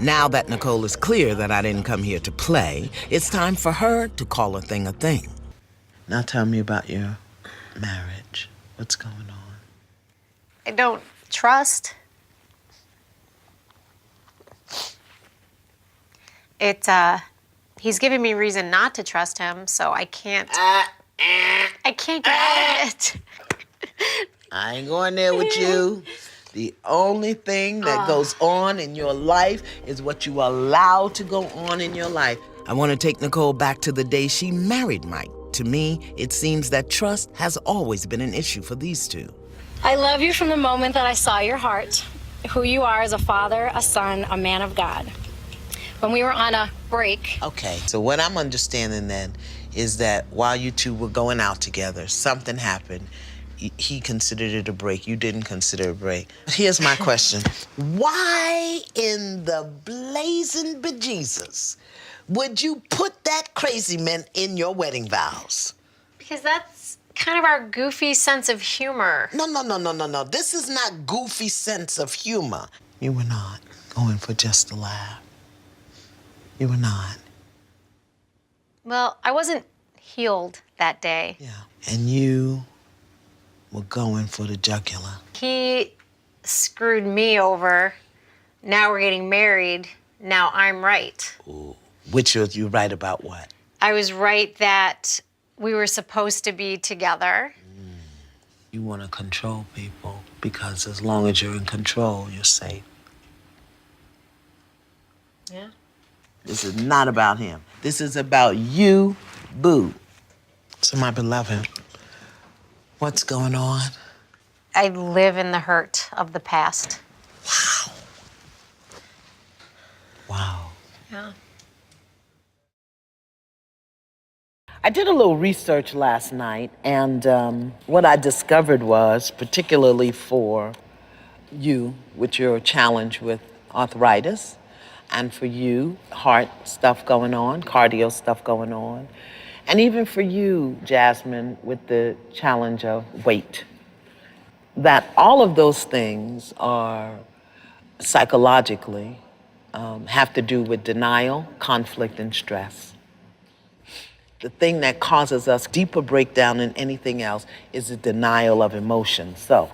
Now that Nicole is clear that I didn't come here to play, it's time for her to call a thing a thing. Now tell me about your marriage. What's going on? I don't trust. He's giving me reason not to trust him, so I can't get out of it. I ain't going there with you. The only thing that goes on in your life is what you allow to go on in your life. I want to take Nicole back to the day she married Mike. To me, it seems that trust has always been an issue for these two. I love you from the moment that I saw your heart, who you are as a father, a son, a man of God. When we were on a break. Okay, so what I'm understanding then is that while you two were going out together, something happened. He considered it a break. You didn't consider it a break. Here's my question. Why in the blazing bejesus would you put that crazy man in your wedding vows? Because that's kind of our goofy sense of humor. No. This is not goofy sense of humor. You were not going for just a laugh. You were not. Well, I wasn't healed that day. Yeah. And you were going for the jugular. He screwed me over. Now we're getting married. Now I'm right. Ooh. Which was you right about what? I was right that we were supposed to be together. You want to control people because as long as you're in control, you're safe. Yeah. This is not about him. This is about you, boo. So my beloved, what's going on? I live in the hurt of the past. Wow. Yeah. I did a little research last night, and what I discovered was, particularly for you with your challenge with arthritis, and for you, heart stuff going on, cardio stuff going on, and even for you, Jasmine, with the challenge of weight, that all of those things are psychologically have to do with denial, conflict, and stress. The thing that causes us deeper breakdown than anything else is the denial of emotion. So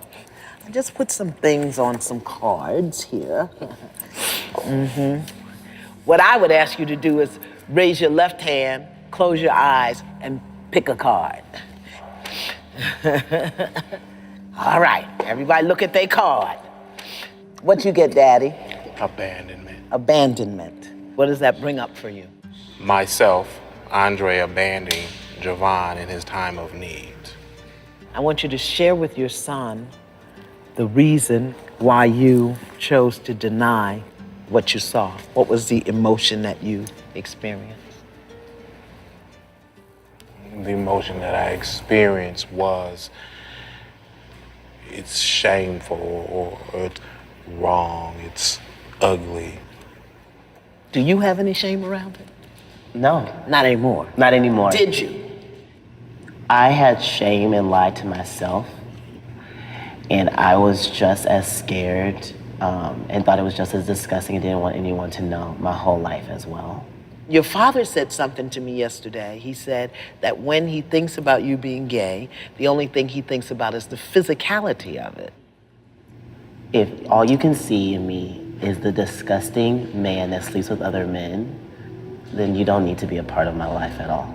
I just put some things on some cards here. What I would ask you to do is raise your left hand, close your eyes, and pick a card. All right, everybody look at their card. What you get, Daddy? Abandonment. Abandonment. What does that bring up for you? Myself, Andre, abandoning Javon in his time of need. I want you to share with your son the reason why you chose to deny what you saw. What was the emotion that you experienced? The emotion that I experienced was it's shameful or it's wrong, it's ugly. Do you have any shame around it? No, Not anymore. not anymore. Did you? I had shame and lied to myself, and I was just as scared and thought it was just as disgusting and didn't want anyone to know my whole life as well. Your father said something to me yesterday. He said that when he thinks about you being gay, the only thing he thinks about is the physicality of it. If all you can see in me is the disgusting man that sleeps with other men, then you don't need to be a part of my life at all.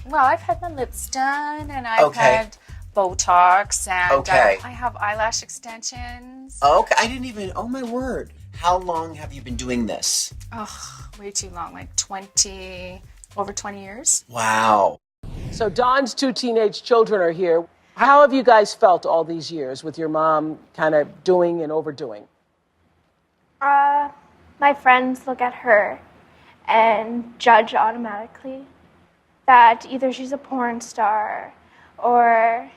Well, I've had my lips done, and I've had Botox, and I have eyelash extensions. Okay, I didn't even, oh my word. How long have you been doing this? Oh, way too long, like over 20 years. Wow. So Don's two teenage children are here. How have you guys felt all these years with your mom kind of doing and overdoing? My friends look at her and judge automatically that either she's a porn star or...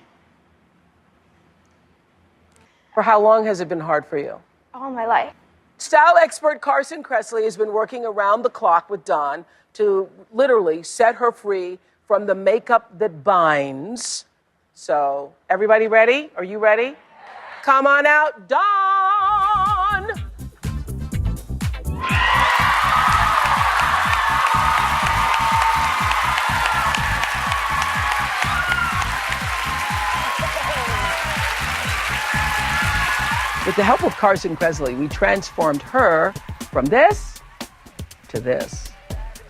For how long has it been hard for you? all my life. Style expert Carson Kressley has been working around the clock with Dawn to literally set her free from the makeup that binds. So, everybody ready? Are you ready? Come on out, Dawn. With the help of Carson Kressley, we transformed her from this to this.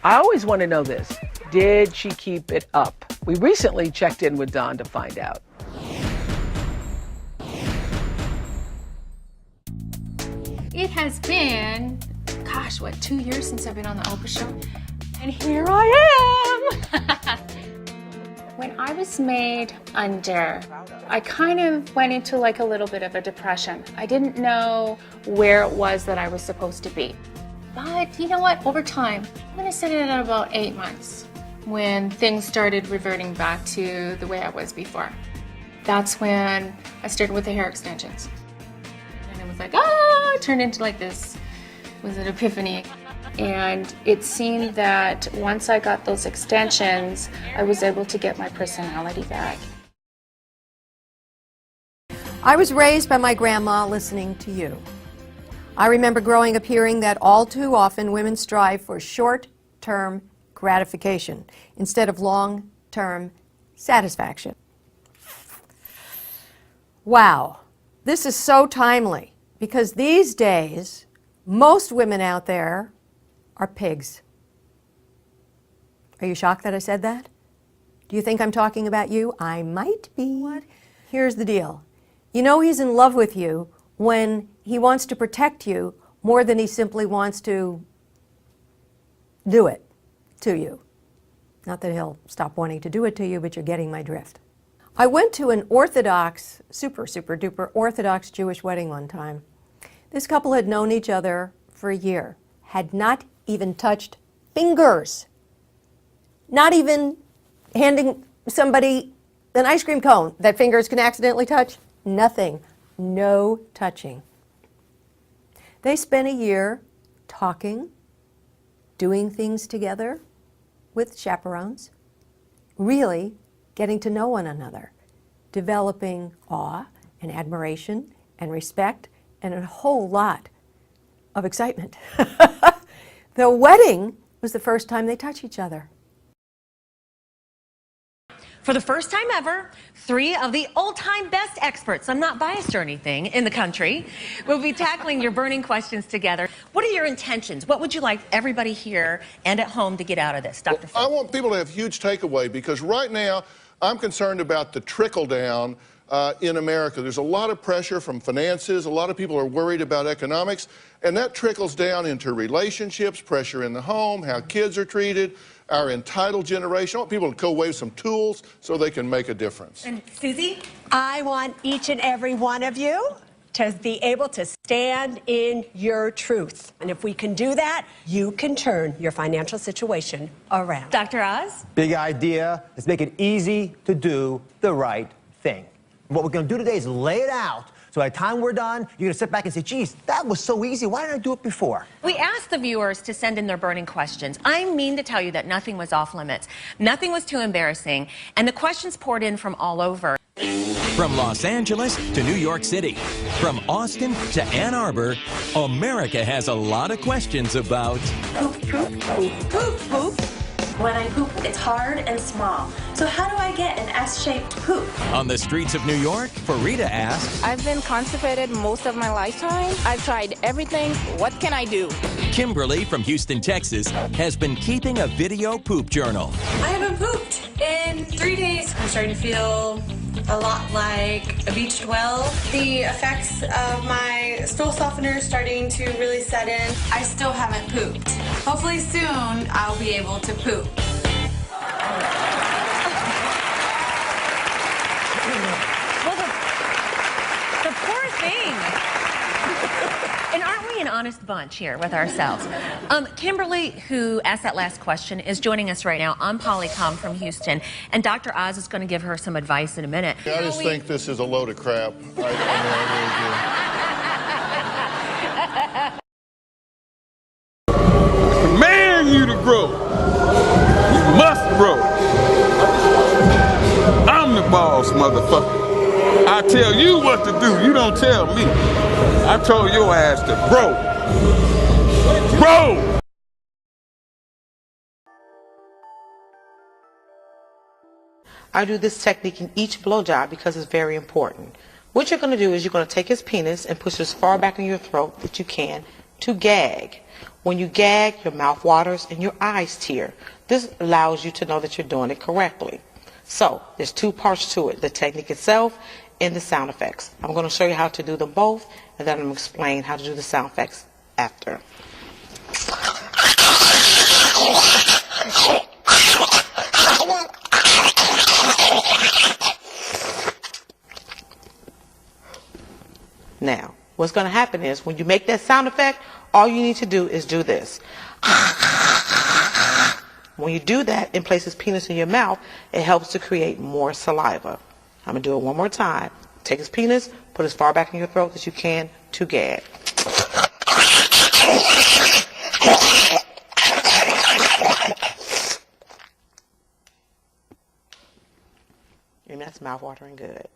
I always want to know this. Did she keep it up? We recently checked in with Dawn to find out. It has been, gosh, what, 2 years since I've been on the Oprah show? And here I am! When I was made under, I kind of went into like a little bit of a depression. I didn't know where it was that I was supposed to be. But you know what, over time, I'm gonna set it at about 8 months when things started reverting back to the way I was before. That's when I started with the hair extensions. And it was like, it turned into like this, was an epiphany. And it seemed that once I got those extensions, I was able to get my personality back. I was raised by my grandma listening to you. I remember growing up hearing that all too often women strive for short-term gratification instead of long-term satisfaction. Wow, this is so timely because these days, most women out there are pigs. Are you shocked that I said that? Do you think I'm talking about you? I might be. What? Here's the deal. You know he's in love with you when he wants to protect you more than he simply wants to do it to you. Not that he'll stop wanting to do it to you, but you're getting my drift. I went to an Orthodox, super duper Orthodox Jewish wedding one time. This couple had known each other for a year, had not even touched fingers. Not even handing somebody an ice cream cone that fingers can accidentally touch. Nothing. No touching. They spent a year talking, doing things together with chaperones, really getting to know one another, developing awe and admiration and respect and a whole lot of excitement. The wedding was the first time they touched each other. For the first time ever, 3 of the all-time best experts, I'm not biased or anything, in the country, will be tackling your burning questions together. What are your intentions? What would you like everybody here and at home to get out of this, Dr. Phil? I want people to have huge takeaway because right now I'm concerned about the trickle down in America. There's a lot of pressure from finances. A lot of people are worried about economics, and that trickles down into relationships, pressure in the home, how kids are treated, our entitled generation. I want people to go away with some tools so they can make a difference. And Susie? I want each and every one of you to be able to stand in your truth. And if we can do that, you can turn your financial situation around. Dr. Oz? Big idea. Let's make it easy to do the right thing. What we're going to do today is lay it out. So by the time we're done, you're going to sit back and say, geez, that was so easy. Why didn't I do it before? We asked the viewers to send in their burning questions. I mean to tell you that nothing was off limits. Nothing was too embarrassing. And the questions poured in from all over. From Los Angeles to New York City, from Austin to Ann Arbor, America has a lot of questions about poop, poop, poop, poop, poop. When I poop, it's hard and small. So how do I get an S-shaped poop? On the streets of New York, Farida asked, I've been constipated most of my lifetime. I've tried everything. What can I do? Kimberly from Houston, Texas, has been keeping a video poop journal. I haven't pooped in 3 days. I'm starting to feel a lot like a beached well. The effects of my stool softener is starting to really set in. I still haven't pooped. Hopefully soon I'll be able to poop. Well, the poor thing. And aren't we an honest bunch here with ourselves? Kimberly, who asked that last question, is joining us right now. I'm Polly Com from Houston, and Dr. Oz is going to give her some advice in a minute. I just think this is a load of crap. I Command you to grow. You must grow. I'm the boss, motherfucker. I tell you what to do. You don't tell me. I told your ass to grow. Grow! I do this technique in each blowjob because it's very important. What you're going to do is you're going to take his penis and push it as far back in your throat that you can to gag. When you gag, your mouth waters and your eyes tear. This allows you to know that you're doing it correctly. So, there's two parts to it, the technique itself and the sound effects. I'm going to show you how to do them both, and then I'm going to explain how to do the sound effects after. Now, what's going to happen is when you make that sound effect, all you need to do is do this. When you do that and place his penis in your mouth, it helps to create more saliva. I'm going to do it one more time. Take his penis, put it as far back in your throat as you can to gag. And that's mouth-watering good.